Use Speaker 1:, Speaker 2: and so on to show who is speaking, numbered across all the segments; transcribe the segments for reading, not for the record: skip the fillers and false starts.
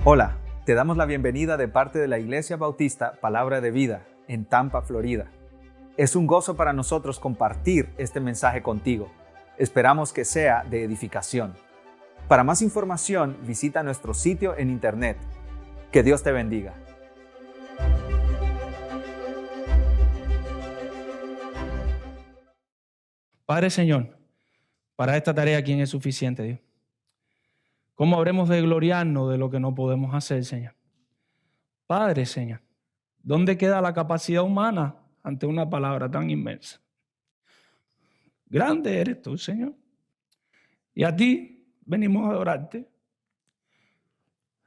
Speaker 1: Hola, te damos la bienvenida de parte de la Iglesia Bautista Palabra de Vida en Tampa, Florida. Es un gozo para nosotros compartir este mensaje contigo. Esperamos que sea de edificación. Para más información, visita nuestro sitio en internet. Que Dios te bendiga.
Speaker 2: Padre Señor, para esta tarea, ¿quién es suficiente, Dios? ¿Cómo habremos de gloriarnos de lo que no podemos hacer, Señor? Padre, Señor, ¿dónde queda la capacidad humana ante una palabra tan inmensa? Grande eres tú, Señor. Y a ti venimos a adorarte.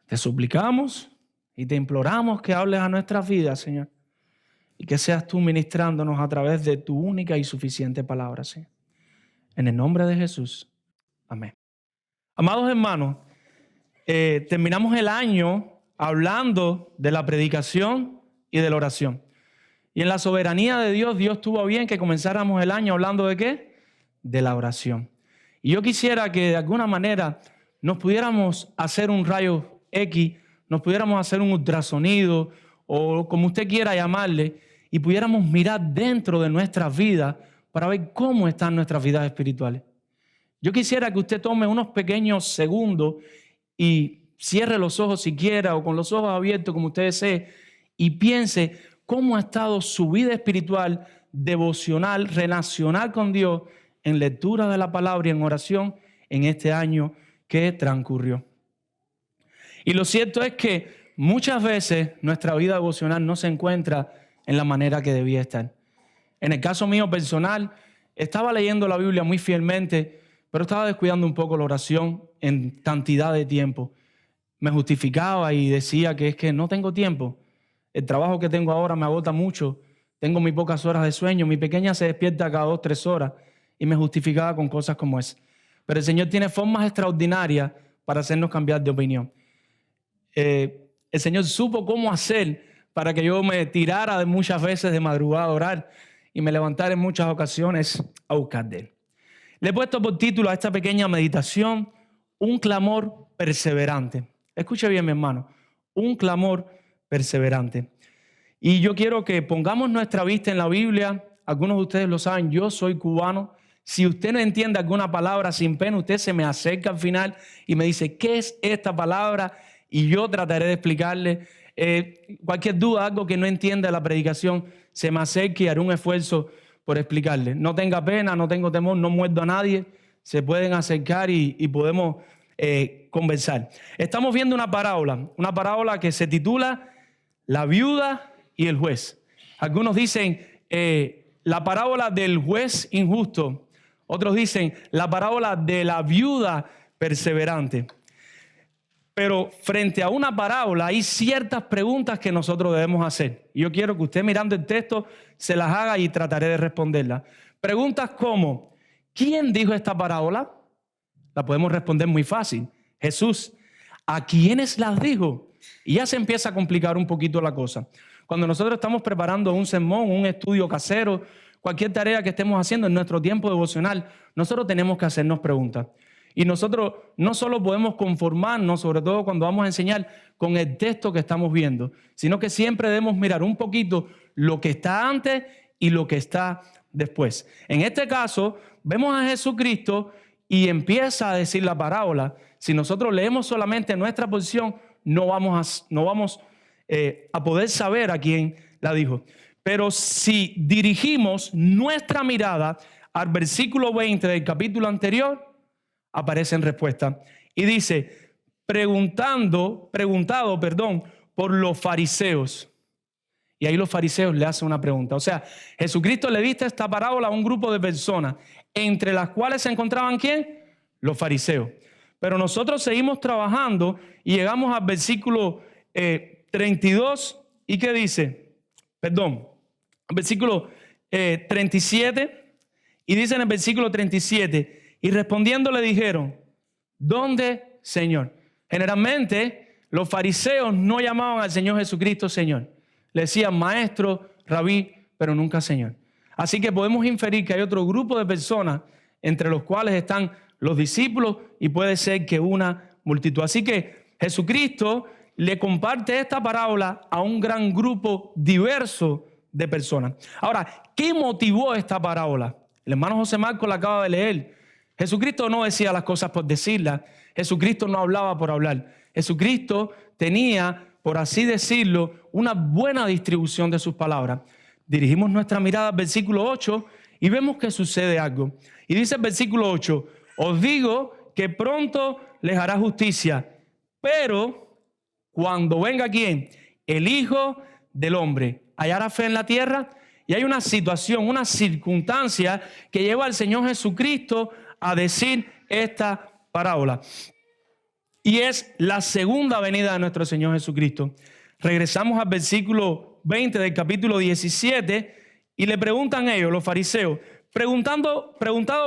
Speaker 2: Te suplicamos y te imploramos que hables a nuestras vidas, Señor, y que seas tú ministrándonos a través de tu única y suficiente palabra, Señor. En el nombre de Jesús. Amén. Amados hermanos, terminamos el año hablando de la predicación y de la oración. Y en la soberanía de Dios, Dios tuvo bien que comenzáramos el año hablando ¿de qué? De la oración. Y yo quisiera que de alguna manera nos pudiéramos hacer un rayo X, nos pudiéramos hacer un ultrasonido o como usted quiera llamarle, y pudiéramos mirar dentro de nuestras vidas para ver cómo están nuestras vidas espirituales. Yo quisiera que usted tome unos pequeños segundos y cierre los ojos si quiera o con los ojos abiertos como usted desee y piense cómo ha estado su vida espiritual, devocional, relacional con Dios en lectura de la palabra y en oración en este año que transcurrió. Y lo cierto es que muchas veces nuestra vida devocional no se encuentra en la manera que debía estar. En el caso mío personal, estaba leyendo la Biblia muy fielmente, pero estaba descuidando un poco la oración en cantidad de tiempo. Me justificaba y decía que es que no tengo tiempo. El trabajo que tengo ahora me agota mucho. Tengo muy pocas horas de sueño. Mi pequeña se despierta cada 2 o 3 horas y me justificaba con cosas como esa. Pero el Señor tiene formas extraordinarias para hacernos cambiar de opinión. El Señor supo cómo hacer para que yo me tirara muchas veces de madrugada a orar y me levantara en muchas ocasiones a buscar de Él. Le he puesto por título a esta pequeña meditación, un clamor perseverante. Escuche bien, mi hermano, un clamor perseverante. Y yo quiero que pongamos nuestra vista en la Biblia. Algunos de ustedes lo saben, yo soy cubano. Si usted no entiende alguna palabra, sin pena, usted se me acerca al final y me dice, ¿qué es esta palabra? Y yo trataré de explicarle. Cualquier duda, algo que no entienda de la predicación, se me acerque y haré un esfuerzo por explicarle. No tenga pena, no tengo temor, no muerdo a nadie. Se pueden acercar y podemos conversar. Estamos viendo una parábola que se titula La viuda y el juez. Algunos dicen la parábola del juez injusto. Otros dicen la parábola de la viuda perseverante. Pero frente a una parábola hay ciertas preguntas que nosotros debemos hacer. Y yo quiero que usted mirando el texto se las haga y trataré de responderlas. Preguntas como, ¿quién dijo esta parábola? La podemos responder muy fácil. Jesús. ¿A quiénes las dijo? Y ya se empieza a complicar un poquito la cosa. Cuando nosotros estamos preparando un sermón, un estudio casero, cualquier tarea que estemos haciendo en nuestro tiempo devocional, nosotros tenemos que hacernos preguntas. Y nosotros no solo podemos conformarnos, sobre todo cuando vamos a enseñar, con el texto que estamos viendo, sino que siempre debemos mirar un poquito lo que está antes y lo que está después. En este caso, vemos a Jesucristo y empieza a decir la parábola. Si nosotros leemos solamente nuestra porción, no vamos a poder saber a quién la dijo. Pero si dirigimos nuestra mirada al versículo 20 del capítulo anterior, aparece en respuesta. Y dice, preguntado por los fariseos. Y ahí los fariseos le hacen una pregunta. O sea, Jesucristo le diste esta parábola a un grupo de personas, entre las cuales se encontraban ¿quién? Los fariseos. Pero nosotros seguimos trabajando y llegamos al versículo 32. ¿Y qué dice? Versículo 37. Y dice en el versículo 37, y respondiendo le dijeron, ¿dónde, Señor? Generalmente los fariseos no llamaban al Señor Jesucristo Señor. Le decían maestro, rabí, pero nunca Señor. Así que podemos inferir que hay otro grupo de personas entre los cuales están los discípulos y puede ser que una multitud. Así que Jesucristo le comparte esta parábola a un gran grupo diverso de personas. Ahora, ¿qué motivó esta parábola? El hermano José Marcos la acaba de leer. Jesucristo no decía las cosas por decirlas. Jesucristo no hablaba por hablar. Jesucristo tenía, por así decirlo, una buena distribución de sus palabras. Dirigimos nuestra mirada al versículo 8 y vemos que sucede algo. Y dice el versículo 8, os digo que pronto les hará justicia, pero cuando venga ¿quién? El Hijo del Hombre, ¿hallará fe en la tierra? Y hay una situación, una circunstancia que lleva al Señor Jesucristo a decir esta parábola. Y es la segunda venida de nuestro Señor Jesucristo. Regresamos al versículo 20 del capítulo 17 y le preguntan ellos, los fariseos, preguntado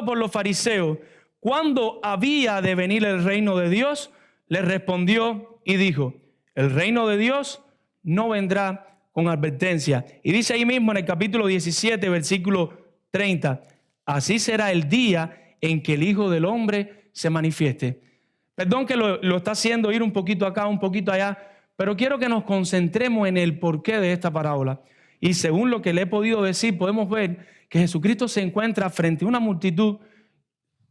Speaker 2: por los fariseos, ¿cuándo había de venir el reino de Dios? Les respondió y dijo, el reino de Dios no vendrá con advertencia. Y dice ahí mismo en el capítulo 17, versículo 30, así será el día en que el Hijo del Hombre se manifieste. Perdón que lo está haciendo ir un poquito acá, un poquito allá, pero quiero que nos concentremos en el porqué de esta parábola. Y según lo que le he podido decir, podemos ver que Jesucristo se encuentra frente a una multitud,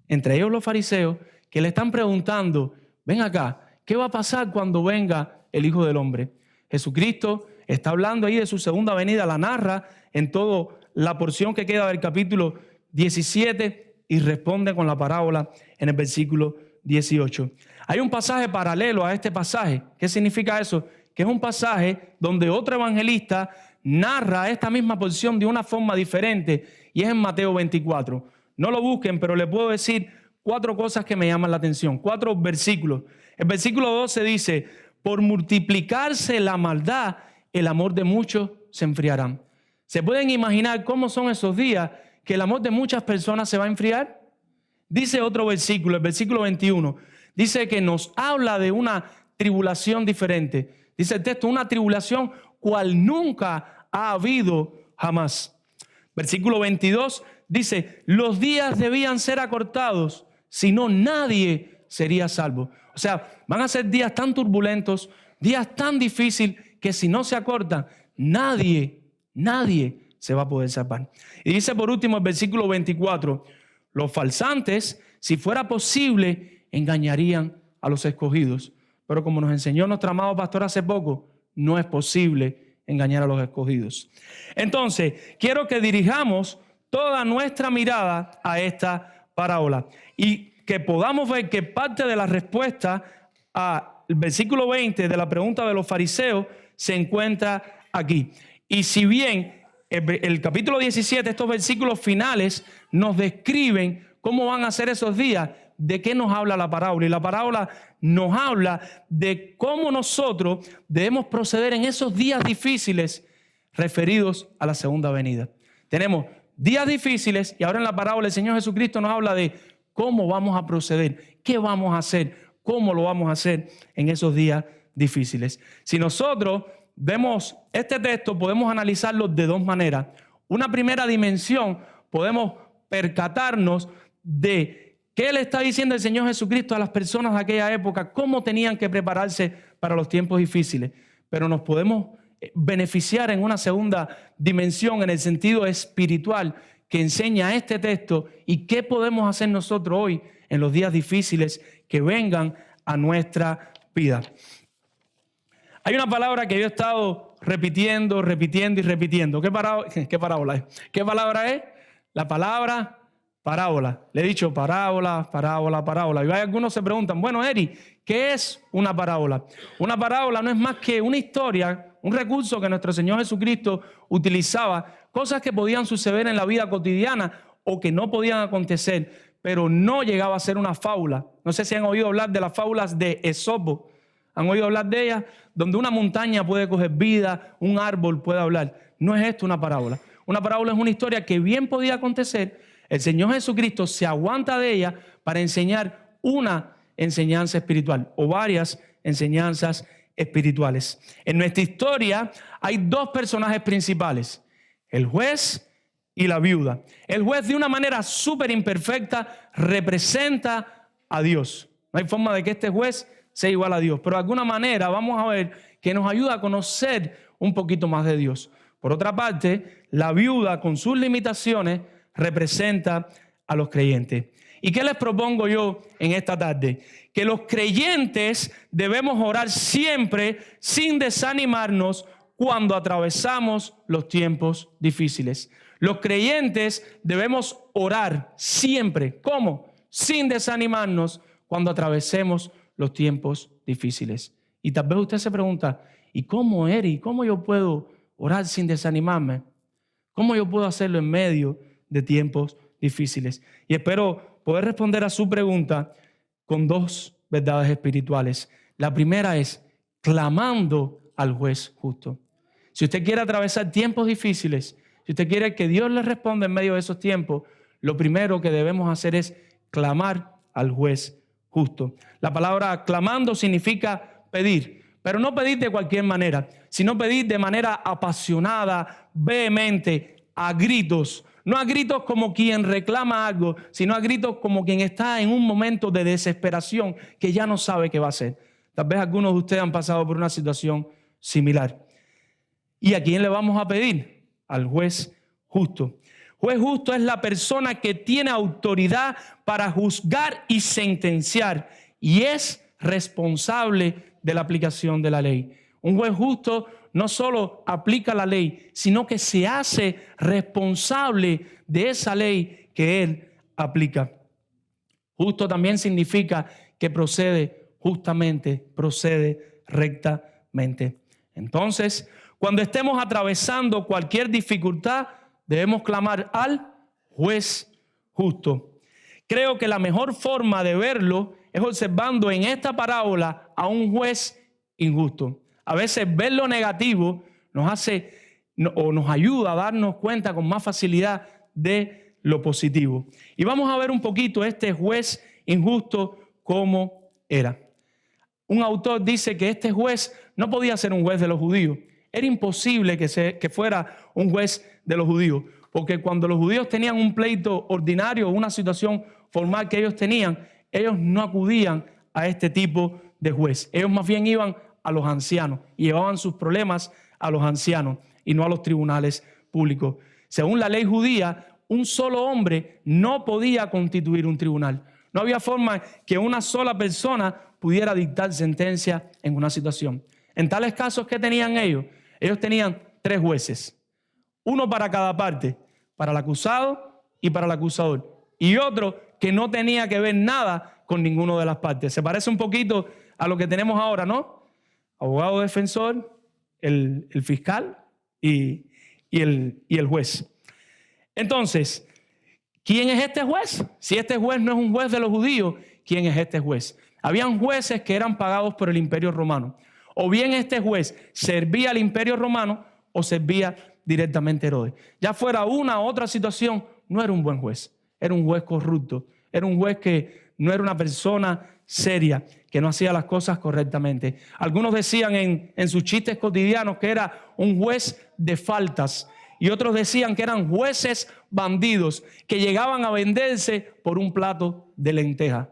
Speaker 2: entre ellos los fariseos, que le están preguntando, ven acá, ¿qué va a pasar cuando venga el Hijo del Hombre? Jesucristo está hablando ahí de su segunda venida, la narra en toda la porción que queda del capítulo 17 y responde con la parábola en el versículo 18. Hay un pasaje paralelo a este pasaje. ¿Qué significa eso? Que es un pasaje donde otro evangelista narra esta misma porción de una forma diferente y es en Mateo 24. No lo busquen, pero le puedo decir 4 cosas que me llaman la atención, 4 versículos. El versículo 12 dice, por multiplicarse la maldad, el amor de muchos se enfriarán. ¿Se pueden imaginar cómo son esos días que el amor de muchas personas se va a enfriar? Dice otro versículo, el versículo 21, dice que nos habla de una tribulación diferente. Dice el texto, una tribulación cual nunca ha habido jamás. Versículo 22 dice, los días debían ser acortados, si no nadie sería salvo. O sea, van a ser días tan turbulentos, días tan difíciles, que si no se acortan, nadie se va a poder salvar. Y dice por último el versículo 24, los falsantes, si fuera posible, engañarían a los escogidos. Pero como nos enseñó nuestro amado pastor hace poco, no es posible engañar a los escogidos. Entonces, quiero que dirijamos toda nuestra mirada a esta parábola y que podamos ver que parte de la respuesta al versículo 20 de la pregunta de los fariseos se encuentra aquí. Y si bien el capítulo 17, estos versículos finales nos describen cómo van a ser esos días, ¿de qué nos habla la parábola? Y la parábola nos habla de cómo nosotros debemos proceder en esos días difíciles referidos a la segunda venida. Tenemos días difíciles y ahora en la parábola el Señor Jesucristo nos habla de cómo vamos a proceder, qué vamos a hacer, cómo lo vamos a hacer en esos días difíciles. Si nosotros vemos este texto, podemos analizarlo de 2 maneras. Una primera dimensión, podemos percatarnos de qué le está diciendo el Señor Jesucristo a las personas de aquella época, cómo tenían que prepararse para los tiempos difíciles. Pero nos podemos beneficiar en una segunda dimensión, en el sentido espiritual, que enseña este texto y qué podemos hacer nosotros hoy en los días difíciles que vengan a nuestra vida. Hay una palabra que yo he estado repitiendo y repitiendo. ¿Qué parábola es? ¿Qué palabra es? La palabra parábola. Le he dicho parábola. Y hay algunos se preguntan, bueno, Eri, ¿qué es una parábola? Una parábola no es más que una historia, un recurso que nuestro Señor Jesucristo utilizaba, cosas que podían suceder en la vida cotidiana o que no podían acontecer, pero no llegaba a ser una fábula. No sé si han oído hablar de las fábulas de Esopo. ¿Han oído hablar de ellas? Donde una montaña puede coger vida, un árbol puede hablar. No es esto una parábola. Una parábola es una historia que bien podía acontecer. El Señor Jesucristo se aguanta de ella para enseñar una enseñanza espiritual o varias enseñanzas espirituales. En nuestra historia hay 2 personajes principales, el juez y la viuda. El juez, de una manera súper imperfecta, representa a Dios. No hay forma de que este juez sea igual a Dios, pero de alguna manera vamos a ver que nos ayuda a conocer un poquito más de Dios. Por otra parte, la viuda con sus limitaciones representa a los creyentes. ¿Y qué les propongo yo en esta tarde? Que los creyentes debemos orar siempre sin desanimarnos cuando atravesamos los tiempos difíciles. Los creyentes debemos orar siempre. ¿Cómo? Sin desanimarnos cuando atravesemos los tiempos difíciles. Y tal vez usted se pregunta, ¿y cómo, Eri? ¿Cómo yo puedo orar sin desanimarme? ¿Cómo yo puedo hacerlo en medio de tiempos difíciles? Y espero poder responder a su pregunta con dos verdades espirituales. La primera es clamando al juez justo. Si usted quiere atravesar tiempos difíciles, si usted quiere que Dios le responda en medio de esos tiempos, lo primero que debemos hacer es clamar al juez justo. La palabra clamando significa pedir, pero no pedir de cualquier manera, sino pedir de manera apasionada, vehemente, a gritos. No a gritos como quien reclama algo, sino a gritos como quien está en un momento de desesperación que ya no sabe qué va a hacer. Tal vez algunos de ustedes han pasado por una situación similar. ¿Y a quién le vamos a pedir? Al juez justo. Juez justo es la persona que tiene autoridad para juzgar y sentenciar y es responsable de la aplicación de la ley. Un juez justo no solo aplica la ley, sino que se hace responsable de esa ley que él aplica. Justo también significa que procede justamente, procede rectamente. Entonces, cuando estemos atravesando cualquier dificultad, debemos clamar al juez justo. Creo que la mejor forma de verlo es observando en esta parábola a un juez injusto. A veces ver lo negativo nos hace o nos ayuda a darnos cuenta con más facilidad de lo positivo. Y vamos a ver un poquito este juez injusto cómo era. Un autor dice que este juez no podía ser un juez de los judíos. Era imposible que fuera un juez de los judíos, porque cuando los judíos tenían un pleito ordinario o una situación formal que ellos tenían, ellos no acudían a este tipo de juez. Ellos más bien iban a los ancianos y llevaban sus problemas a los ancianos y no a los tribunales públicos. Según la ley judía, un solo hombre no podía constituir un tribunal. No había forma que una sola persona pudiera dictar sentencia en una situación. En tales casos, ¿qué tenían ellos? Ellos tenían 3 jueces, uno para cada parte, para el acusado y para el acusador, y otro que no tenía que ver nada con ninguno de las partes. Se parece un poquito a lo que tenemos ahora, ¿no? Abogado defensor, el fiscal y el juez. Entonces, ¿quién es este juez? Si este juez no es un juez de los judíos, ¿quién es este juez? Habían jueces que eran pagados por el Imperio Romano. O bien este juez servía al Imperio Romano o servía directamente a Herodes. Ya fuera una u otra situación, no era un buen juez. Era un juez corrupto. Era un juez que no era una persona seria, que no hacía las cosas correctamente. Algunos decían en sus chistes cotidianos que era un juez de faltas. Y otros decían que eran jueces bandidos que llegaban a venderse por un plato de lenteja.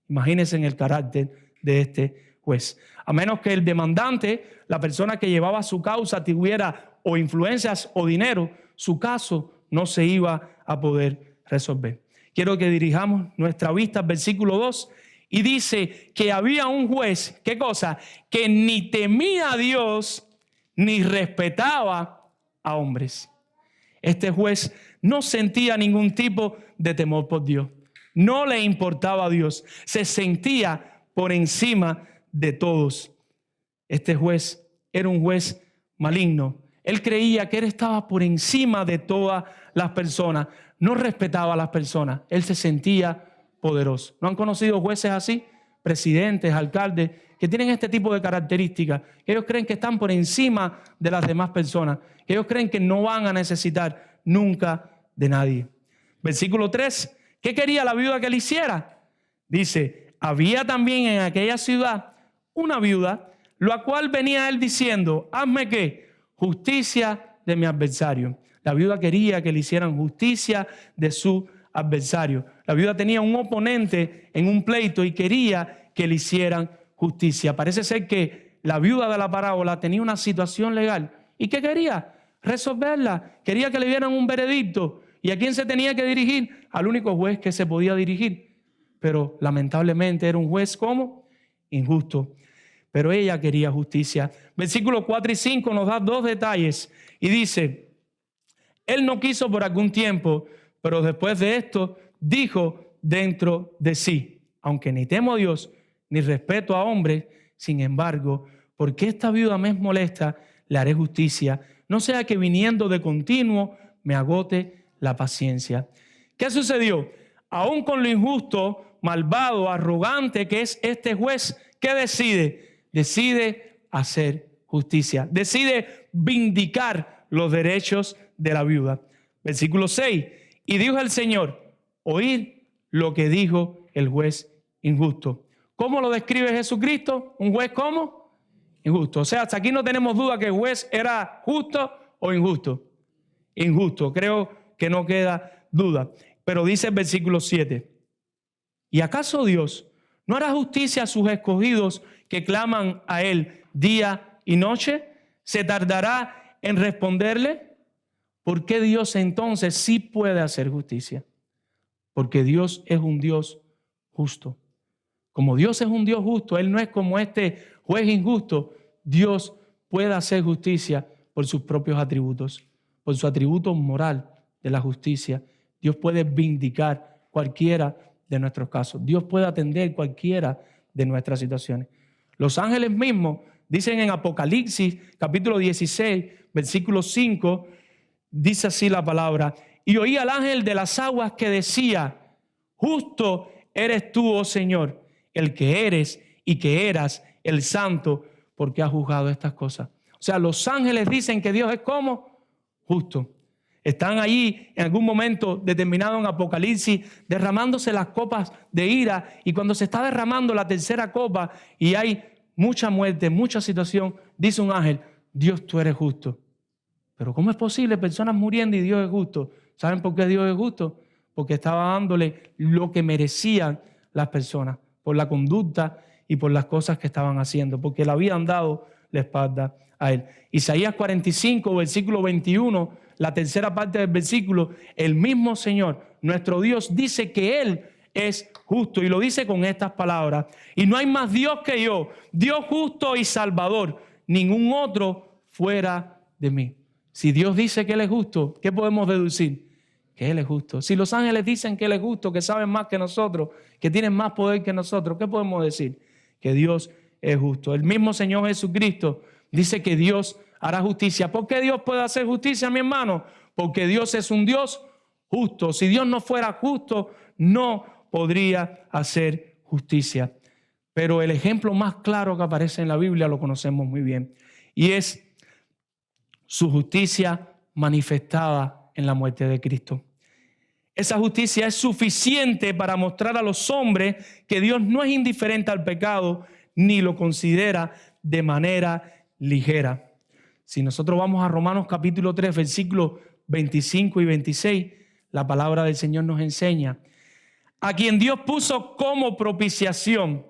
Speaker 2: Imagínense en el carácter de este juez. A menos que el demandante, la persona que llevaba su causa, tuviera o influencias o dinero, su caso no se iba a poder resolver. Quiero que dirijamos nuestra vista al versículo 2 y dice que había un juez, ¿qué cosa? Que ni temía a Dios ni respetaba a hombres. Este juez no sentía ningún tipo de temor por Dios. No le importaba a Dios. Se sentía por encima de todos. Este juez era un juez maligno. Él creía que él estaba por encima de todas las personas. No respetaba a las personas. Él se sentía poderoso. ¿No han conocido jueces así? Presidentes, alcaldes, que tienen este tipo de características. Que ellos creen que están por encima de las demás personas. Que ellos creen que no van a necesitar nunca de nadie. Versículo 3. ¿Qué quería la viuda que le hiciera? Dice, había también en aquella ciudad una viuda, la cual venía él diciendo, hazme ¿qué? Justicia de mi adversario. La viuda quería que le hicieran justicia de su adversario. La viuda tenía un oponente en un pleito y quería que le hicieran justicia. Parece ser que la viuda de la parábola tenía una situación legal. ¿Y qué quería? Resolverla. Quería que le dieran un veredicto. ¿Y a quién se tenía que dirigir? Al único juez que se podía dirigir. Pero lamentablemente era un juez, ¿cómo? Injusto. Pero ella quería justicia. Versículos 4 y 5 nos da 2 detalles. Y dice, él no quiso por algún tiempo, pero después de esto dijo dentro de sí, aunque ni temo a Dios, ni respeto a hombres, sin embargo, porque esta viuda me es molesta, le haré justicia, no sea que viniendo de continuo me agote la paciencia. ¿Qué sucedió? Aún con lo injusto, malvado, arrogante que es este juez, ¿qué decide? Decide hacer justicia, decide vindicar los derechos de la viuda. Versículo 6, y dijo el Señor, oíd lo que dijo el juez injusto. ¿Cómo lo describe Jesucristo? ¿Un juez cómo? Injusto. O sea, hasta aquí no tenemos duda que el juez era justo o injusto. Injusto, creo que no queda duda. Pero dice el versículo 7, ¿y acaso Dios no hará justicia a sus escogidos que claman a Él día y noche? ¿Se tardará en responderle? ¿Por qué Dios entonces sí puede hacer justicia? Porque Dios es un Dios justo. Como Dios es un Dios justo, Él no es como este juez injusto. Dios puede hacer justicia por sus propios atributos, por su atributo moral de la justicia. Dios puede vindicar cualquiera de nuestros casos. Dios puede atender cualquiera de nuestras situaciones. Los ángeles mismos dicen en Apocalipsis, capítulo 16, versículo 5, dice así la palabra, y oí al ángel de las aguas que decía, justo eres tú, oh Señor, el que eres y que eras el santo, porque has juzgado estas cosas. O sea, los ángeles dicen que Dios es como justo. Están allí en algún momento determinado en Apocalipsis derramándose las copas de ira, y cuando se está derramando la tercera copa y hay mucha muerte, mucha situación, dice un ángel, Dios, tú eres justo. Pero ¿cómo es posible? Personas muriendo y Dios es justo. ¿Saben por qué Dios es justo? Porque estaba dándole lo que merecían las personas por la conducta y por las cosas que estaban haciendo, porque le habían dado la espalda a Él. Isaías 45, versículo 21, la tercera parte del versículo, el mismo Señor, nuestro Dios, dice que Él es justo, y lo dice con estas palabras, y no hay más Dios que yo, Dios justo y salvador, ningún otro fuera de mí. Si Dios dice que Él es justo, ¿qué podemos deducir? Que Él es justo. Si los ángeles dicen que Él es justo, que saben más que nosotros, que tienen más poder que nosotros, ¿qué podemos decir? Que Dios es justo. El mismo Señor Jesucristo dice que Dios hará justicia. ¿Por qué Dios puede hacer justicia, mi hermano? Porque Dios es un Dios justo. Si Dios no fuera justo, no podría hacer justicia. Pero el ejemplo más claro que aparece en la Biblia lo conocemos muy bien, y es su justicia manifestada en la muerte de Cristo. Esa justicia es suficiente para mostrar a los hombres que Dios no es indiferente al pecado ni lo considera de manera ligera. Si nosotros vamos a Romanos capítulo 3, versículos 25 y 26, la palabra del Señor nos enseña, a quien Dios puso como propiciación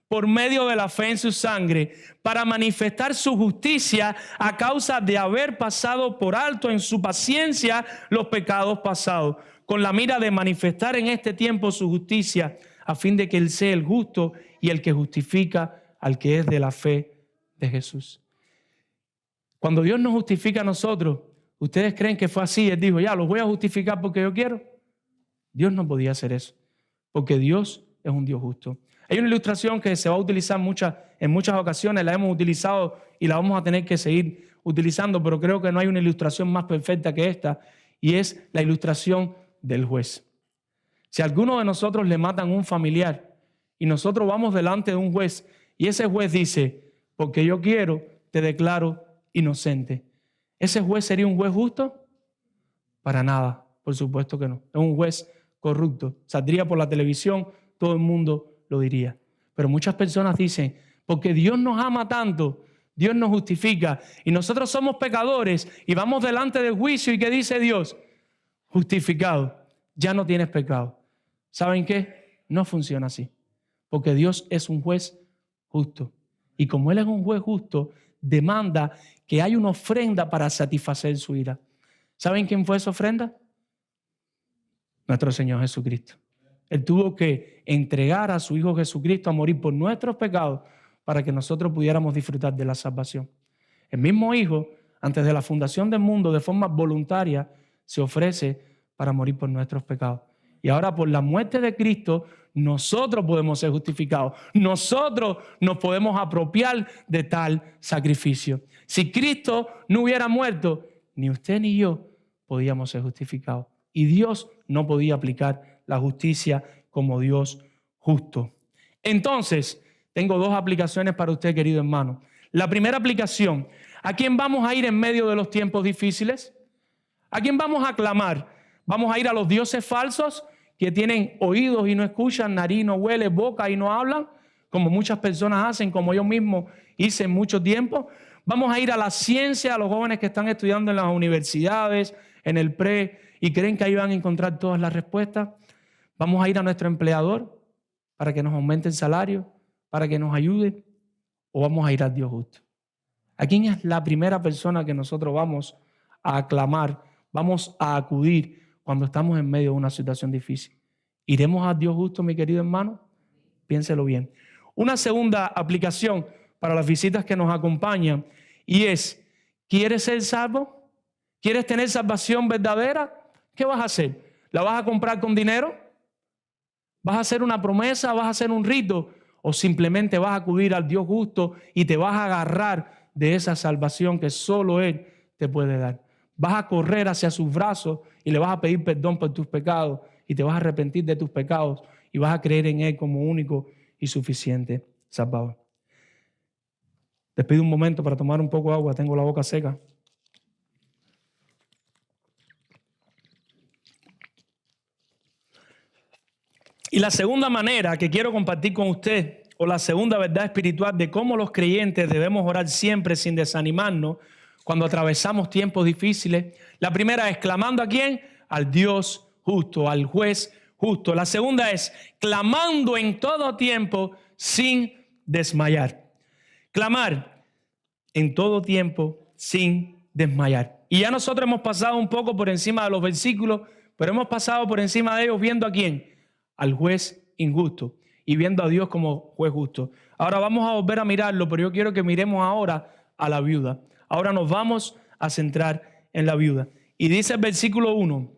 Speaker 2: por medio de la fe en su sangre, para manifestar su justicia a causa de haber pasado por alto en su paciencia los pecados pasados, con la mira de manifestar en este tiempo su justicia, a fin de que Él sea el justo y el que justifica al que es de la fe de Jesús. Cuando Dios nos justifica a nosotros, ¿ustedes creen que fue así? Él dijo, ya, los voy a justificar porque yo quiero. Dios no podía hacer eso, porque Dios es un Dios justo. Hay una ilustración que se va a utilizar en muchas ocasiones, la hemos utilizado y la vamos a tener que seguir utilizando, pero creo que no hay una ilustración más perfecta que esta, y es la ilustración del juez. Si a alguno de nosotros le matan un familiar y nosotros vamos delante de un juez y ese juez dice, porque yo quiero, te declaro inocente, ¿ese juez sería un juez justo? Para nada, por supuesto que no. Es un juez corrupto. Saldría por la televisión, todo el mundo lo diría. Pero muchas personas dicen, porque Dios nos ama tanto, Dios nos justifica y nosotros somos pecadores y vamos delante del juicio, y ¿qué dice Dios? Justificado, ya no tienes pecado. ¿Saben qué? No funciona así, porque Dios es un juez justo. Y como Él es un juez justo, demanda que haya una ofrenda para satisfacer su ira. ¿Saben quién fue esa ofrenda? Nuestro Señor Jesucristo. Él tuvo que entregar a su Hijo Jesucristo a morir por nuestros pecados para que nosotros pudiéramos disfrutar de la salvación. El mismo Hijo, antes de la fundación del mundo, de forma voluntaria, se ofrece para morir por nuestros pecados. Y ahora por la muerte de Cristo, nosotros podemos ser justificados. Nosotros nos podemos apropiar de tal sacrificio. Si Cristo no hubiera muerto, ni usted ni yo podíamos ser justificados. Y Dios no podía aplicar la justicia como Dios justo. Entonces, tengo dos aplicaciones para usted, querido hermano. La primera aplicación, ¿a quién vamos a ir en medio de los tiempos difíciles? ¿A quién vamos a clamar? ¿Vamos a ir a los dioses falsos que tienen oídos y no escuchan, nariz no huele, boca y no hablan? Como muchas personas hacen, como yo mismo hice en mucho tiempo. ¿Vamos a ir a la ciencia, a los jóvenes que están estudiando en las universidades, en el pre, y creen que ahí van a encontrar todas las respuestas? ¿Vamos a ir a nuestro empleador para que nos aumente el salario, para que nos ayude? ¿O vamos a ir al Dios justo? ¿A quién es la primera persona que nosotros vamos a aclamar, vamos a acudir cuando estamos en medio de una situación difícil? ¿Iremos a Dios justo, mi querido hermano? Piénselo bien. Una segunda aplicación para las visitas que nos acompañan, y es, ¿quieres ser salvo? ¿Quieres tener salvación verdadera? ¿Qué vas a hacer? ¿La vas a comprar con dinero? ¿Vas a hacer una promesa? ¿Vas a hacer un rito? ¿O simplemente vas a acudir al Dios justo y te vas a agarrar de esa salvación que solo Él te puede dar? Vas a correr hacia sus brazos y le vas a pedir perdón por tus pecados y te vas a arrepentir de tus pecados y vas a creer en Él como único y suficiente Salvador. Les pido un momento para tomar un poco de agua, tengo la boca seca. Y la segunda manera que quiero compartir con usted, o la segunda verdad espiritual de cómo los creyentes debemos orar siempre sin desanimarnos cuando atravesamos tiempos difíciles. La primera es clamando ¿a quién? Al Dios justo, al juez justo. La segunda es clamando en todo tiempo sin desmayar. Clamar en todo tiempo sin desmayar. Y ya nosotros hemos pasado un poco por encima de los versículos, pero hemos pasado por encima de ellos viendo ¿a quién? Al juez injusto y viendo a Dios como juez justo. Ahora vamos a volver a mirarlo, pero yo quiero que miremos ahora a la viuda. Ahora nos vamos a centrar en la viuda. Y dice el versículo 1,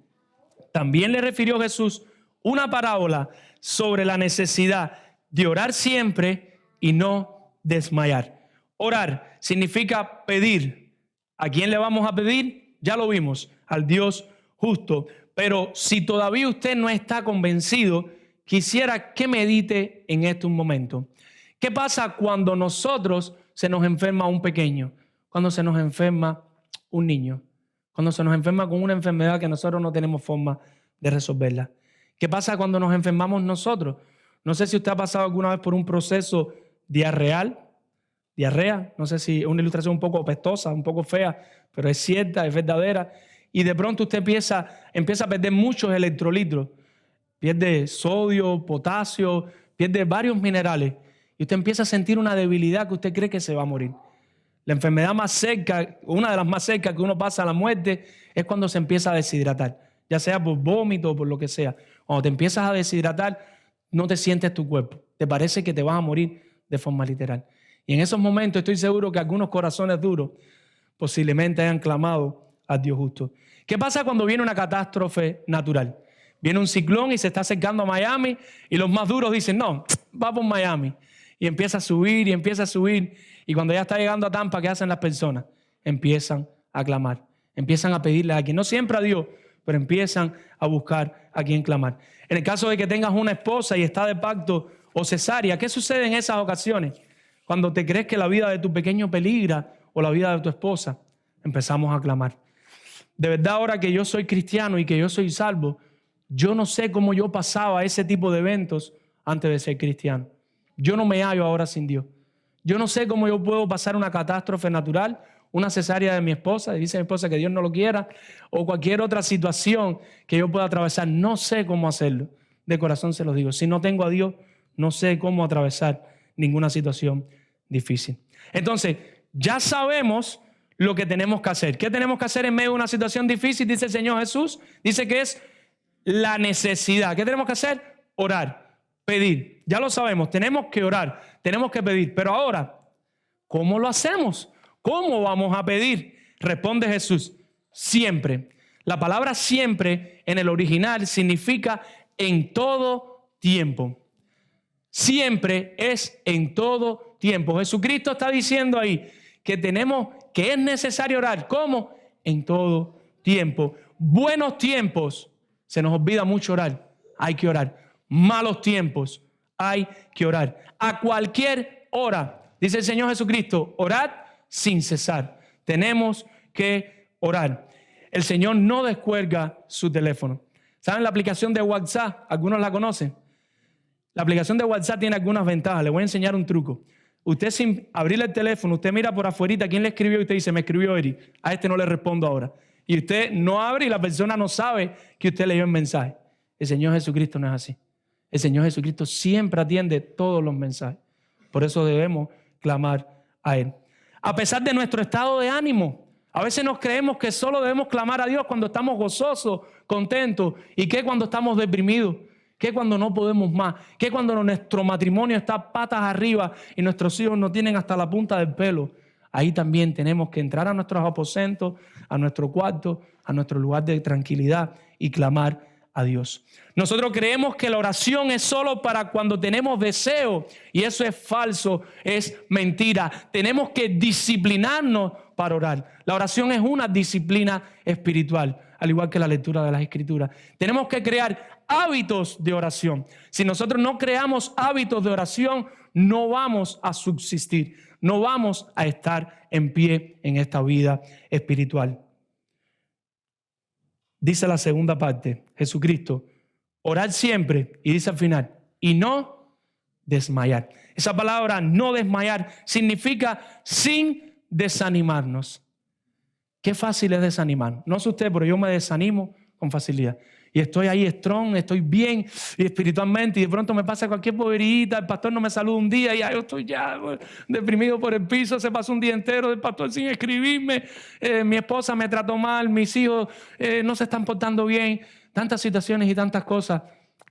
Speaker 2: también le refirió Jesús una parábola sobre la necesidad de orar siempre y no desmayar. Orar significa pedir. ¿A quién le vamos a pedir? Ya lo vimos, al Dios justo. Pero si todavía usted no está convencido, quisiera que medite en esto un momento. ¿Qué pasa cuando nosotros se nos enferma un pequeño? Cuando se nos enferma un niño. Cuando se nos enferma con una enfermedad que nosotros no tenemos forma de resolverla. ¿Qué pasa cuando nos enfermamos nosotros? No sé si usted ha pasado alguna vez por un proceso diarrea. No sé si es una ilustración un poco pestosa, un poco fea, pero es cierta, es verdadera. Y de pronto usted empieza a perder muchos electrolitos. Pierde sodio, potasio, pierde varios minerales. Y usted empieza a sentir una debilidad que usted cree que se va a morir. La enfermedad más cerca, una de las más cercas que uno pasa a la muerte, es cuando se empieza a deshidratar. Ya sea por vómito o por lo que sea. Cuando te empiezas a deshidratar, no te sientes tu cuerpo. Te parece que te vas a morir de forma literal. Y en esos momentos estoy seguro que algunos corazones duros posiblemente hayan clamado a Dios justo. ¿Qué pasa cuando viene una catástrofe natural? Viene un ciclón y se está acercando a Miami y los más duros dicen, no, va por Miami. Y empieza a subir y empieza a subir. Y cuando ya está llegando a Tampa, ¿qué hacen las personas? Empiezan a clamar. Empiezan a pedirle a quien, no siempre a Dios, pero empiezan a buscar a quien clamar. En el caso de que tengas una esposa y está de parto o cesárea, ¿qué sucede en esas ocasiones? Cuando te crees que la vida de tu pequeño peligra o la vida de tu esposa, empezamos a clamar. De verdad, ahora que yo soy cristiano y que yo soy salvo, yo no sé cómo yo pasaba ese tipo de eventos antes de ser cristiano. Yo no me hallo ahora sin Dios. Yo no sé cómo yo puedo pasar una catástrofe natural, una cesárea de mi esposa, dice mi esposa que Dios no lo quiera, o cualquier otra situación que yo pueda atravesar. No sé cómo hacerlo. De corazón se los digo. Si no tengo a Dios, no sé cómo atravesar ninguna situación difícil. Entonces, ya sabemos lo que tenemos que hacer. ¿Qué tenemos que hacer en medio de una situación difícil? Dice el Señor Jesús. Dice que es la necesidad. ¿Qué tenemos que hacer? Orar, pedir. Ya lo sabemos, tenemos que orar, tenemos que pedir. Pero ahora, ¿cómo lo hacemos? ¿Cómo vamos a pedir? Responde Jesús, siempre. La palabra siempre en el original significa en todo tiempo. Siempre es en todo tiempo. Jesucristo está diciendo ahí que es necesario orar. ¿Cómo? En todo tiempo. Buenos tiempos, se nos olvida mucho orar. Hay que orar. Malos tiempos, hay que orar. A cualquier hora, dice el Señor Jesucristo, orad sin cesar. Tenemos que orar. El Señor no descuelga su teléfono. ¿Saben la aplicación de WhatsApp? ¿Algunos la conocen? La aplicación de WhatsApp tiene algunas ventajas. Les voy a enseñar un truco. Usted, sin abrirle el teléfono, usted mira por afuerita quién le escribió y usted dice, me escribió Eric. A este no le respondo ahora. Y usted no abre y la persona no sabe que usted leyó el mensaje. El Señor Jesucristo no es así. El Señor Jesucristo siempre atiende todos los mensajes. Por eso debemos clamar a Él. A pesar de nuestro estado de ánimo, a veces nos creemos que solo debemos clamar a Dios cuando estamos gozosos, contentos. ¿Y qué cuando estamos deprimidos? ¿Qué cuando no podemos más? ¿Qué cuando nuestro matrimonio está patas arriba y nuestros hijos no tienen hasta la punta del pelo? Ahí también tenemos que entrar a nuestros aposentos, a nuestro cuarto, a nuestro lugar de tranquilidad y clamar a Dios. Nosotros creemos que la oración es solo para cuando tenemos deseo y eso es falso, es mentira. Tenemos que disciplinarnos para orar. La oración es una disciplina espiritual, al igual que la lectura de las Escrituras. Tenemos que crear hábitos de oración. Si nosotros no creamos hábitos de oración, no vamos a subsistir, no vamos a estar en pie en esta vida espiritual. Dice la segunda parte, Jesucristo, orar siempre, y dice al final, y no desmayar. Esa palabra no desmayar significa sin desanimarnos. Qué fácil es desanimar. No sé usted, pero yo me desanimo con facilidad. Y estoy ahí strong, estoy bien y espiritualmente y de pronto me pasa cualquier boberita, el pastor no me saluda un día y ya yo estoy deprimido por el piso, se pasó un día entero del pastor sin escribirme, mi esposa me trató mal, mis hijos no se están portando bien, tantas situaciones y tantas cosas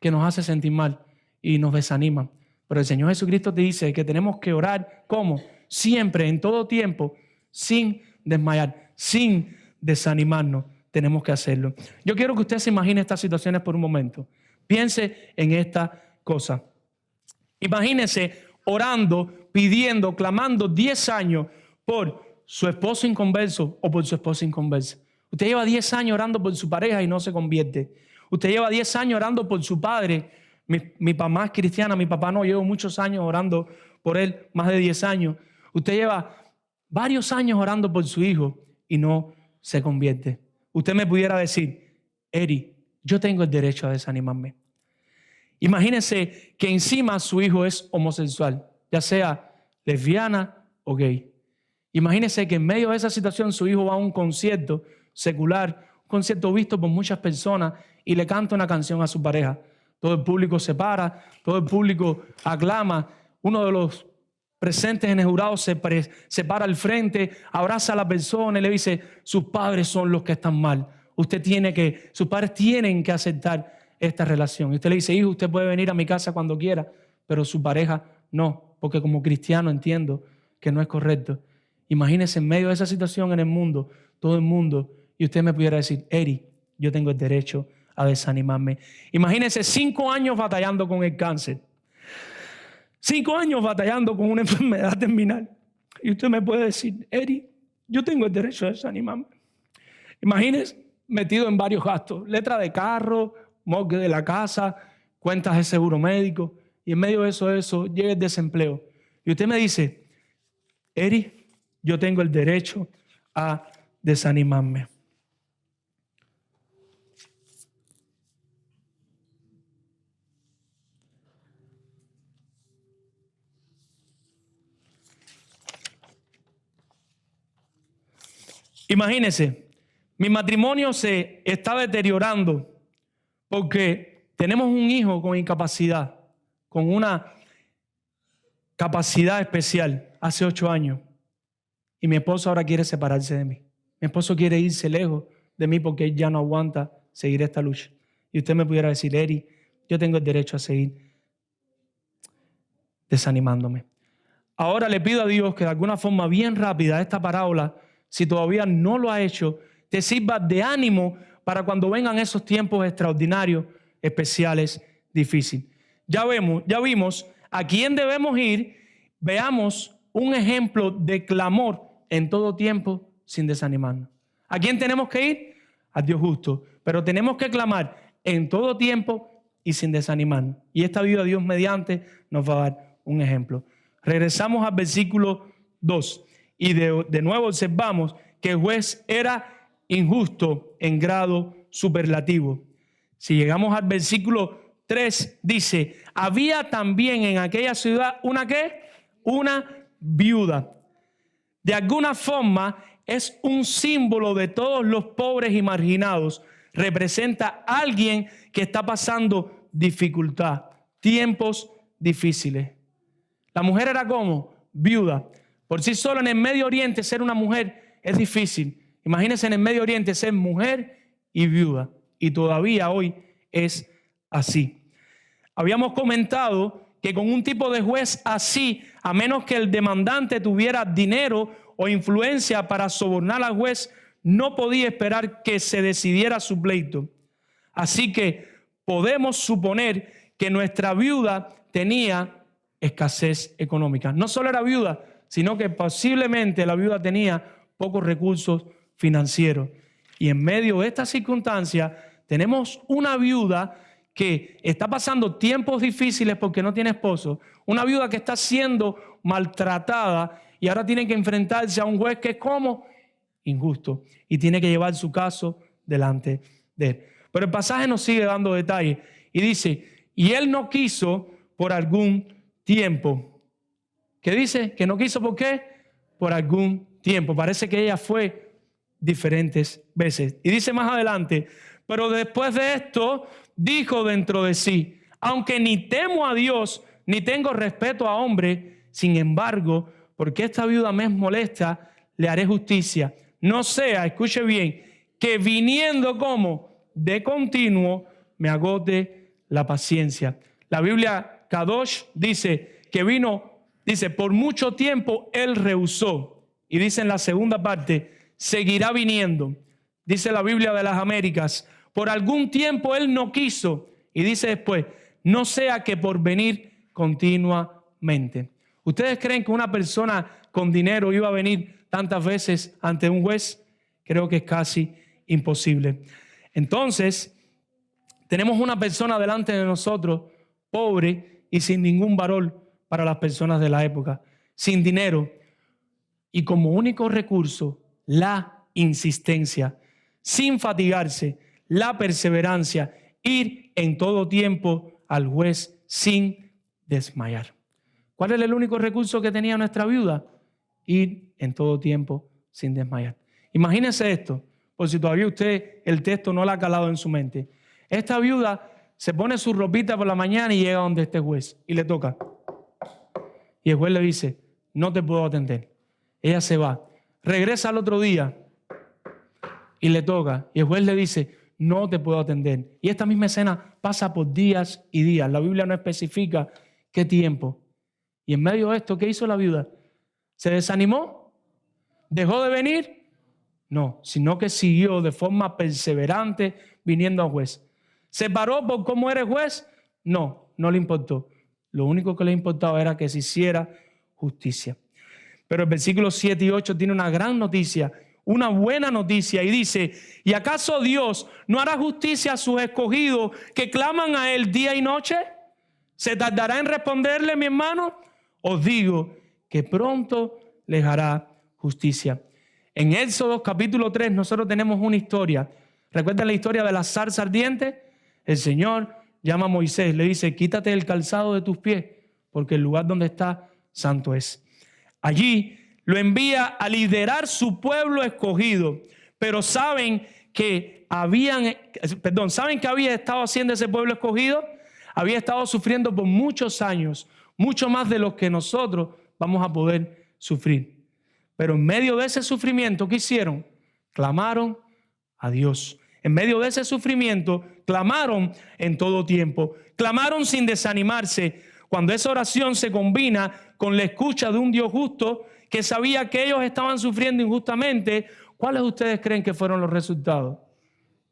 Speaker 2: que nos hace sentir mal y nos desaniman. Pero el Señor Jesucristo te dice que tenemos que orar, ¿cómo? Siempre, en todo tiempo, sin desmayar, sin desanimarnos. Tenemos que hacerlo. Yo quiero que usted se imagine estas situaciones por un momento. Piense en esta cosa. Imagínese orando, pidiendo, clamando 10 años por su esposo inconverso o por su esposa inconversa. Usted lleva 10 años orando por su pareja y no se convierte. Usted lleva 10 años orando por su padre. Mi mamá es cristiana, mi papá no. Llevo muchos años orando por él, más de 10 años. Usted lleva varios años orando por su hijo y no se convierte. Usted me pudiera decir, Eri, yo tengo el derecho a desanimarme. Imagínese que encima su hijo es homosexual, ya sea lesbiana o gay. Imagínese que en medio de esa situación su hijo va a un concierto secular, un concierto visto por muchas personas y le canta una canción a su pareja. Todo el público se para, todo el público aclama. Uno de los presentes en el jurado se para al frente, abraza a la persona y le dice, sus padres son los que están mal. Sus padres tienen que aceptar esta relación. Y usted le dice, hijo, usted puede venir a mi casa cuando quiera, pero su pareja no, porque como cristiano entiendo que no es correcto. Imagínese en medio de esa situación en el mundo, todo el mundo, y usted me pudiera decir, Eri, yo tengo el derecho a desanimarme. Imagínese 5 años batallando con el cáncer. 5 años batallando con una enfermedad terminal. Y usted me puede decir, Eri, yo tengo el derecho a desanimarme. Imagínese metido en varios gastos. Letra de carro, morgue de la casa, cuentas de seguro médico. Y en medio de eso llega el desempleo. Y usted me dice, Eri, yo tengo el derecho a desanimarme. Imagínense, mi matrimonio se está deteriorando porque tenemos un hijo con incapacidad, con una capacidad especial hace 8 años y mi esposo ahora quiere separarse de mí. Mi esposo quiere irse lejos de mí porque él ya no aguanta seguir esta lucha. Y usted me pudiera decir, Eri, yo tengo el derecho a seguir desanimándome. Ahora le pido a Dios que de alguna forma bien rápida esta parábola, si todavía no lo ha hecho, te sirva de ánimo para cuando vengan esos tiempos extraordinarios, especiales, difíciles. Ya vimos a quién debemos ir. Veamos un ejemplo de clamor en todo tiempo sin desanimarnos. ¿A quién tenemos que ir? A Dios justo. Pero tenemos que clamar en todo tiempo y sin desanimarnos. Y esta vida, Dios mediante, nos va a dar un ejemplo. Regresamos al versículo 2 y de nuevo observamos que el juez era injusto en grado superlativo. Si llegamos al versículo 3, dice, había también en aquella ciudad una ¿qué? Una viuda. De alguna forma es un símbolo de todos los pobres y marginados. Representa a alguien que está pasando dificultad, tiempos difíciles. La mujer era como viuda. Por sí sola en el Medio Oriente ser una mujer es difícil. Imagínense en el Medio Oriente ser mujer y viuda. Y todavía hoy es así. Habíamos comentado que con un tipo de juez así, a menos que el demandante tuviera dinero o influencia para sobornar al juez, no podía esperar que se decidiera su pleito. Así que podemos suponer que nuestra viuda tenía escasez económica. No solo era viuda, sino que posiblemente la viuda tenía pocos recursos financieros. Y en medio de esta circunstancia tenemos una viuda que está pasando tiempos difíciles porque no tiene esposo, una viuda que está siendo maltratada y ahora tiene que enfrentarse a un juez que es como injusto y tiene que llevar su caso delante de él. Pero el pasaje nos sigue dando detalles y dice, y él no quiso por algún tiempo. ¿Qué dice? Que no quiso, ¿por qué? Por algún tiempo. Parece que ella fue diferentes veces. Y dice más adelante, pero después de esto dijo dentro de sí, aunque ni temo a Dios, ni tengo respeto a hombre, sin embargo, porque esta viuda me es molesta, le haré justicia. No sea, escuche bien, que viniendo como de continuo me agote la paciencia. La Biblia Kadosh dice que vino, dice, por mucho tiempo él rehusó. Y dice en la segunda parte, seguirá viniendo. Dice la Biblia de las Américas, por algún tiempo él no quiso. Y dice después, no sea que por venir continuamente. ¿Ustedes creen que una persona con dinero iba a venir tantas veces ante un juez? Creo que es casi imposible. Entonces, tenemos una persona delante de nosotros, pobre y sin ningún valor para las personas de la época, sin dinero y como único recurso, la insistencia, sin fatigarse, la perseverancia, ir en todo tiempo al juez sin desmayar. ¿Cuál es el único recurso que tenía nuestra viuda? Ir en todo tiempo sin desmayar. Imagínense esto, por si todavía usted el texto no lo ha calado en su mente. Esta viuda se pone su ropita por la mañana y llega donde este juez y le toca. Y el juez le dice, no te puedo atender. Ella se va. Regresa al otro día y le toca. Y el juez le dice, no te puedo atender. Y esta misma escena pasa por días y días. La Biblia no especifica qué tiempo. Y en medio de esto, ¿qué hizo la viuda? ¿Se desanimó? ¿Dejó de venir? No, sino que siguió de forma perseverante viniendo al juez. ¿Se paró por cómo era el juez? No, no le importó. Lo único que le importaba era que se hiciera justicia. Pero el versículo 7 y 8 tiene una gran noticia, una buena noticia, y dice, ¿y acaso Dios no hará justicia a sus escogidos que claman a Él día y noche? ¿Se tardará en responderle, mi hermano? Os digo que pronto les hará justicia. En Éxodo capítulo 3 nosotros tenemos una historia. ¿Recuerdan la historia de la zarza ardiente? El Señor llama a Moisés, le dice, quítate el calzado de tus pies, porque el lugar donde está santo es. Allí lo envía a liderar su pueblo escogido, pero ¿saben que había estado haciendo ese pueblo escogido? Había estado sufriendo por muchos años mucho más de lo que nosotros vamos a poder sufrir. Pero en medio de ese sufrimiento, ¿qué hicieron? Clamaron a Dios. En medio de ese sufrimiento, clamaron en todo tiempo. Clamaron sin desanimarse. Cuando esa oración se combina con la escucha de un Dios justo que sabía que ellos estaban sufriendo injustamente, ¿cuáles ustedes creen que fueron los resultados?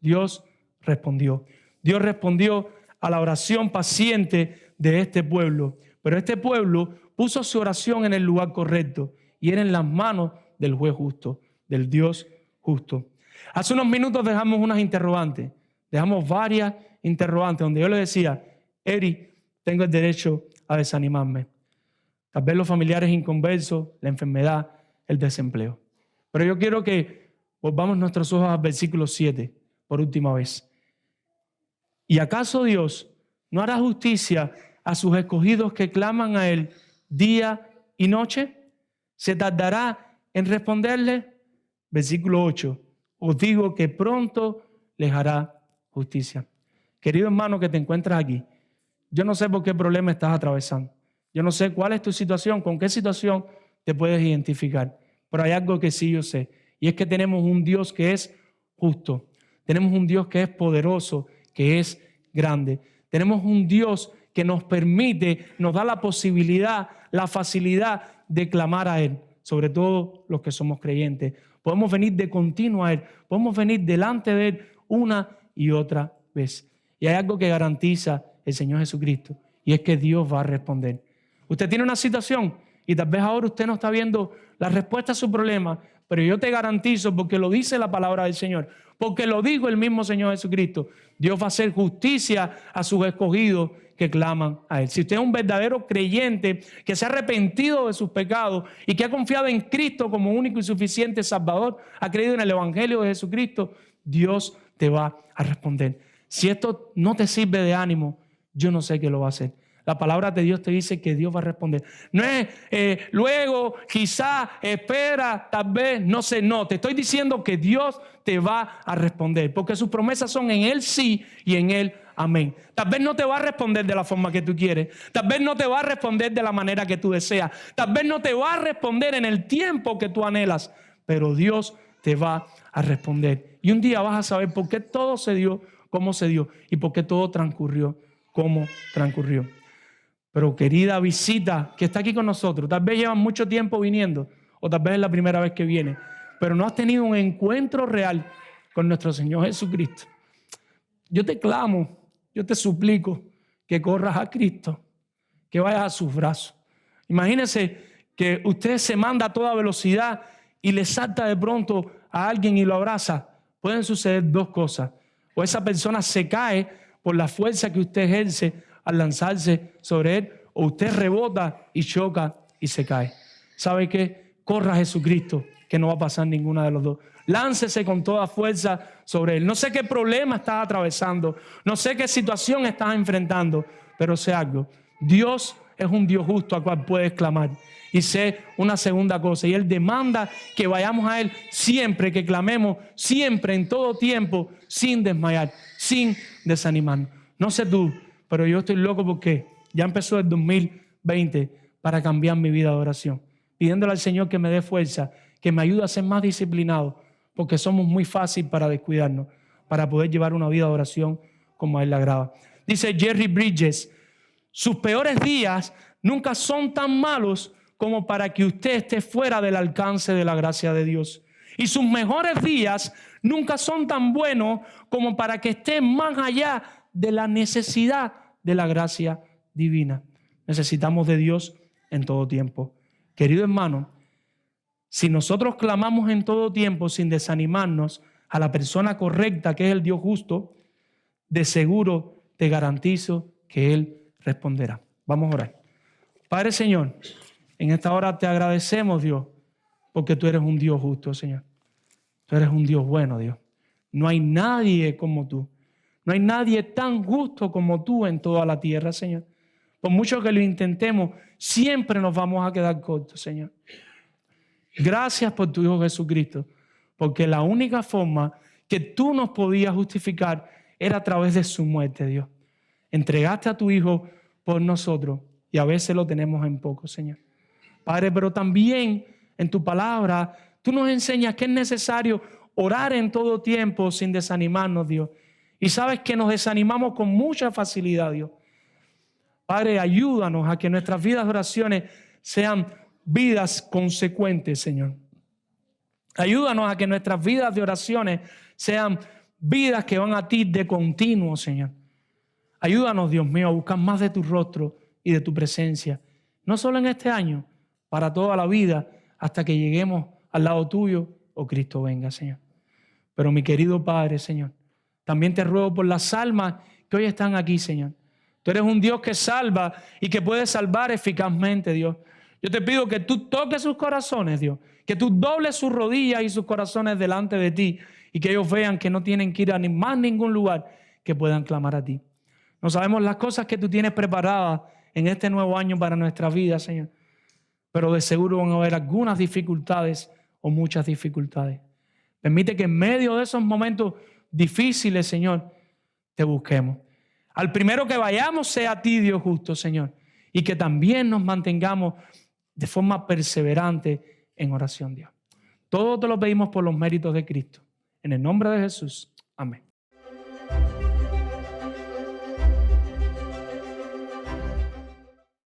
Speaker 2: Dios respondió. Dios respondió a la oración paciente de este pueblo. Pero este pueblo puso su oración en el lugar correcto y era en las manos del juez justo, del Dios justo. Hace unos minutos dejamos unas interrogantes. Dejamos varias interrogantes donde yo le decía, Eri, tengo el derecho a desanimarme. Tal vez los familiares inconversos, la enfermedad, el desempleo. Pero yo quiero que volvamos nuestros ojos al versículo 7 por última vez. ¿Y acaso Dios no hará justicia a sus escogidos que claman a Él día y noche? ¿Se tardará en responderle? Versículo 8. Os digo que pronto les hará justicia. Querido hermano que te encuentras aquí, yo no sé por qué problema estás atravesando. Yo no sé cuál es tu situación, con qué situación te puedes identificar. Pero hay algo que sí yo sé, y es que tenemos un Dios que es justo. Tenemos un Dios que es poderoso, que es grande. Tenemos un Dios que nos permite, nos da la posibilidad, la facilidad de clamar a Él, sobre todo los que somos creyentes. Podemos venir de continuo a Él, podemos venir delante de Él una y otra vez. Y hay algo que garantiza el Señor Jesucristo, y es que Dios va a responder. Usted tiene una situación y tal vez ahora usted no está viendo la respuesta a su problema, pero yo te garantizo, porque lo dice la palabra del Señor, porque lo dijo el mismo Señor Jesucristo, Dios va a hacer justicia a sus escogidos que claman a Él. Si usted es un verdadero creyente que se ha arrepentido de sus pecados y que ha confiado en Cristo como único y suficiente Salvador, ha creído en el Evangelio de Jesucristo, Dios te va a responder. Si esto no te sirve de ánimo, yo no sé qué lo va a hacer. La palabra de Dios te dice que Dios va a responder. No es luego, quizá, espera, tal vez, no sé, no. Te estoy diciendo que Dios te va a responder, porque sus promesas son en Él sí y en Él amén. Tal vez no te va a responder de la forma que tú quieres. Tal vez no te va a responder de la manera que tú deseas. Tal vez no te va a responder en el tiempo que tú anhelas, pero Dios te va a responder. Y un día vas a saber por qué todo se dio como se dio y por qué todo transcurrió como transcurrió. Pero querida visita que está aquí con nosotros, tal vez llevan mucho tiempo viniendo o tal vez es la primera vez que viene, pero no has tenido un encuentro real con nuestro Señor Jesucristo. Yo te clamo, yo te suplico que corras a Cristo, que vayas a sus brazos. Imagínese que usted se manda a toda velocidad y le salta de pronto a alguien y lo abraza. Pueden suceder dos cosas. O esa persona se cae por la fuerza que usted ejerce al lanzarse sobre él, o usted rebota y choca y se cae. ¿Sabe qué? Corra a Jesucristo, que no va a pasar ninguna de los dos. Láncese con toda fuerza sobre él. No sé qué problema estás atravesando, no sé qué situación estás enfrentando, pero sé algo. Dios es un Dios justo al cual puedes clamar. Y sé una segunda cosa, y Él demanda que vayamos a Él siempre, que clamemos siempre, en todo tiempo, sin desmayar, sin desanimarnos. No sé tú, pero yo estoy loco porque ya empezó el 2020 para cambiar mi vida de oración, pidiéndole al Señor que me dé fuerza, que me ayude a ser más disciplinado, porque somos muy fáciles para descuidarnos, para poder llevar una vida de oración como a Él le agrada. Dice Jerry Bridges, sus peores días nunca son tan malos como para que usted esté fuera del alcance de la gracia de Dios. Y sus mejores días nunca son tan buenos como para que esté más allá de la necesidad de la gracia divina. Necesitamos de Dios en todo tiempo. Querido hermano, si nosotros clamamos en todo tiempo sin desanimarnos a la persona correcta, que es el Dios justo, de seguro te garantizo que Él responderá. Vamos a orar. Padre Señor, en esta hora te agradecemos, Dios, porque tú eres un Dios justo, Señor. Tú eres un Dios bueno, Dios. No hay nadie como tú. No hay nadie tan justo como tú en toda la tierra, Señor. Por mucho que lo intentemos, siempre nos vamos a quedar cortos, Señor. Gracias por tu Hijo Jesucristo, porque la única forma que tú nos podías justificar era a través de su muerte, Dios. Entregaste a tu Hijo por nosotros y a veces lo tenemos en poco, Señor. Padre, pero también en tu palabra, tú nos enseñas que es necesario orar en todo tiempo sin desanimarnos, Dios. Y sabes que nos desanimamos con mucha facilidad, Dios. Padre, ayúdanos a que nuestras vidas de oraciones sean vidas consecuentes, Señor. Ayúdanos a que nuestras vidas de oraciones sean vidas que van a ti de continuo, Señor. Ayúdanos, Dios mío, a buscar más de tu rostro y de tu presencia. No solo en este año, para toda la vida, hasta que lleguemos al lado tuyo o Cristo venga, Señor. Pero mi querido Padre, Señor, también te ruego por las almas que hoy están aquí, Señor. Tú eres un Dios que salva y que puede salvar eficazmente, Dios. Yo te pido que tú toques sus corazones, Dios. Que tú dobles sus rodillas y sus corazones delante de ti y que ellos vean que no tienen que ir a más ningún lugar que puedan clamar a ti. No sabemos las cosas que tú tienes preparadas en este nuevo año para nuestra vida, Señor. Pero de seguro van a haber algunas dificultades o muchas dificultades. Permite que en medio de esos momentos difíciles, Señor, te busquemos. Al primero que vayamos sea a ti, Dios justo, Señor. Y que también nos mantengamos de forma perseverante en oración, Dios. Todo te lo pedimos por los méritos de Cristo. En el nombre de Jesús. Amén.